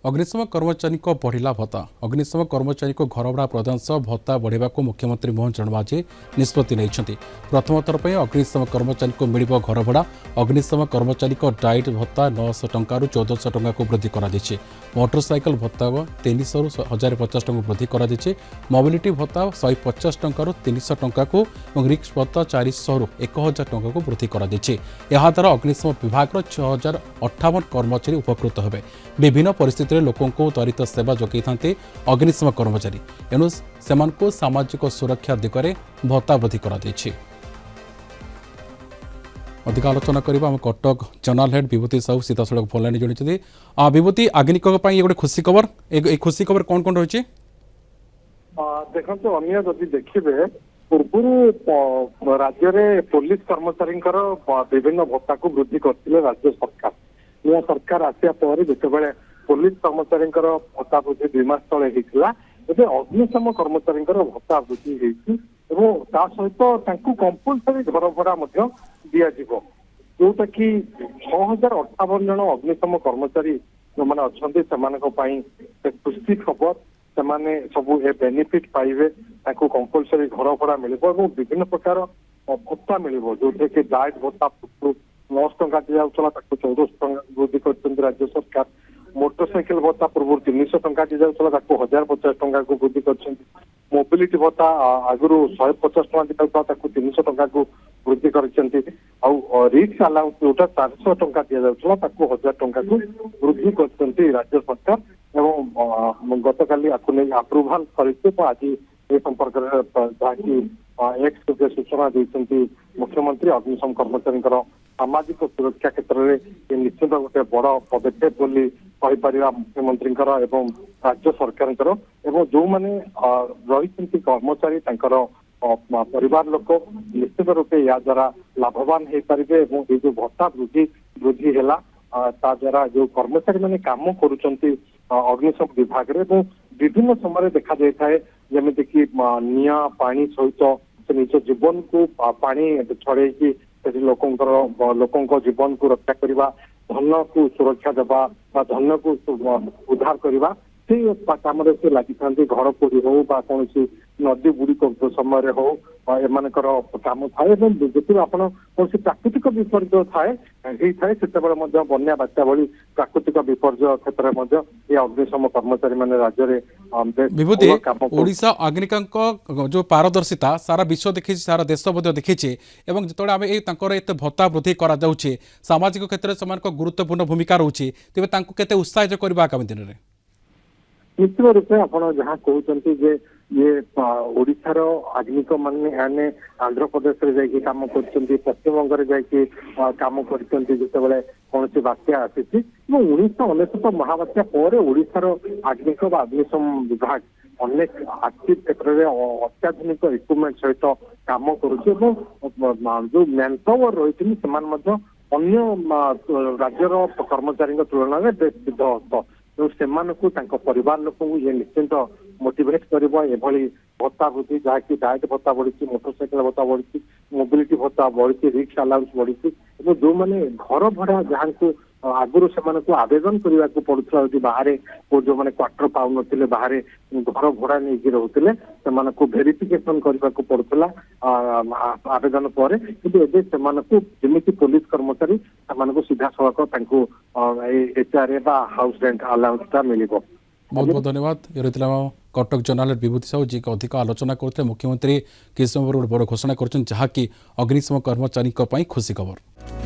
अग्निशम कर्मचारी बढ़िला भत्ता अग्निशम कर्मचारी घर भड़ा प्रदान सह भत्ता बढ़ावा मुख्यमंत्री मोहन चरण माझी निष्पत्ति नहीं प्रथम थर पर अग्निशम कर्मचारी को मिल घर भड़ा अग्निशम कर्मचारी डाइट भत्ता 900 टंका 1400 टंका को वृद्धि कर मोटरसाइकेल भत्ता 300 रु 1050 टंका वृद्धि कर मोबिलिटी भत्ता 150 टंका 300 टंका को रिक्स भत्ता 400 रु 1000 टंका को वृद्धि कर द्वारा अग्निशम विभाग 6058 कर्मचारी उपकृत हेबे। विभिन्न परिस्थिति लोकों को त्वरित सेवा जोगाई था अग्निशम कर्मचारी एणु से सामाजिक सुरक्षा दिगरे भत्ता वृद्धि कर अधिक आलोचना करबा हम कटक जनरल हेड विभूति साहू सीधासड़क फोन लाइन जोड़ी विभूति आगनिक गोटे खुशी खबर ए खुशी खबर कौन कौन रही देखो अन्य जदि देखिए पूर्व राज्य में पुलिस कर्मचारी विभिन्न भत्ता को वृद्धि करते राज्य सरकार नया सरकार आसिया पर जितेबाला पुलिस कर्मचारी भत्ता वृद्धि 2 मास तले होता अग्निशम कर्मचारी भत्ता वृद्धि होता सहित कंपलसरी घर भड़ा दिज्व जोटा कि 6058 जन अग्निशम कर्मचारी जो मैंने अच्छा खुशी खबर से सब ए बेनिफिट पाइबे कंपलसरी घर भड़ा मिल विभिन्न प्रकार भत्ता मिल जो कि डाइट भत्ता 900 टंका दि जाऊला 1400 टंका वृद्धि कर राज्य सरकार मोटरसाइकेल भत्ता पूर्व 300 टंका दि जाऊला 1050 टंका को वृद्धि कर मोबिलिटी भत्ता आगुरी 150 टंका दि जाऊला 300 टंका को वृद्धि कर रिक्स अलाउंस जोटा 400 टंका दि जाऊला 1000 टंका को वृद्धि कर राज्य सरकार एवं गत काली अप्रुवाल कर आज ए संपर्क एक्स सूचना देते मुख्यमंत्री अग्निशम कर्मचारी सामाजिक सुरक्षा क्षेत्र में निश्चित गोटे बड़ पदक्षेप मुख्यमंत्री एवं राज्य सरकार जो मैंने रही कर्मचारी परिवार लोक निश्चित रूपे या द्वारा लाभवान हो पारे ये जो भत्ता वृद्धि है द्वारा जो कर्मचारी मैंने काम करुँच अग्निशम विभाग में विभिन्न समय देखा जाए जमीती कि निआ पानी सहित निज जीवन को पानी छड़े लोकों जीवन को रक्षा करने धन को सुरक्षा देवा धन को उद्धार करने से कम से लगी था घर पोड़ी हो कौन नदी बुड़ी समय हो एम कम थाए जो आप प्राकृतिक विपर्य थाए से बन्या बात्या भली प्राकृतिक विपर्य क्षेत्र में ये अग्निशम कर्मचारी मैंने राज्य में विभूति ओडिशा अग्निकांक जो पारदर्शिता सारा विश्व देखी सारा देश देखी एवं जो आम ये भत्ता वृद्धि कर सामाजिक क्षेत्र में गुरुत्वपूर्ण भूमिका रोचे तेज केते उत्साहित करबा आगामी दिन में निश्चित रूपे आप जहाँ कहते जे ये ओडिशार आग्निक मैंने आंध्र प्रदेश में जाकि कम कर पश्चिम बंग में जाकि कम कर कौन सी बात्या आसी 1999 महाबात्या पर ओडिशार आग्निक अग्निशम विभाग अनेक आर्थिक क्षेत्र में अत्याधुनिक इक्विपमेंट सहित कम कर जो मैन पावर रही अन्य राज्यर कर्मचारी तुलन में बेस सिद्ध हस्त से परिवार लोक ये निश्चिंत मोटिवेट कर भत्ता वृद्धि जहाँकि डाइट भत्ता बढ़ी मोटरसाइकेल भत्ता बढ़ी मोबिलिटी भत्ता बढ़ी रिक्स अलाउंस बढ़ी जो मैंने घर भड़ा जहाँ को आगुरी से आवेदन करने को पड़ता बाहर जो मैंने क्वार्टर पाऊन बाहर घर भड़ा नहीं रोते से भेरिफिकेशन करने को पड़ता आवेदन पर कि जमी पुलिस कर्मचारी से सीधा सड़क एचआरए हाउस रेंट अलाउंस मिल बहुत बहुत धन्यवाद ये रही कटक जनरल विभूति साहू जी अधिक आलोचना करते मुख्यमंत्री किस समय बड़ घोषणा कर अग्निशम कर्मचारी खुशी खबर।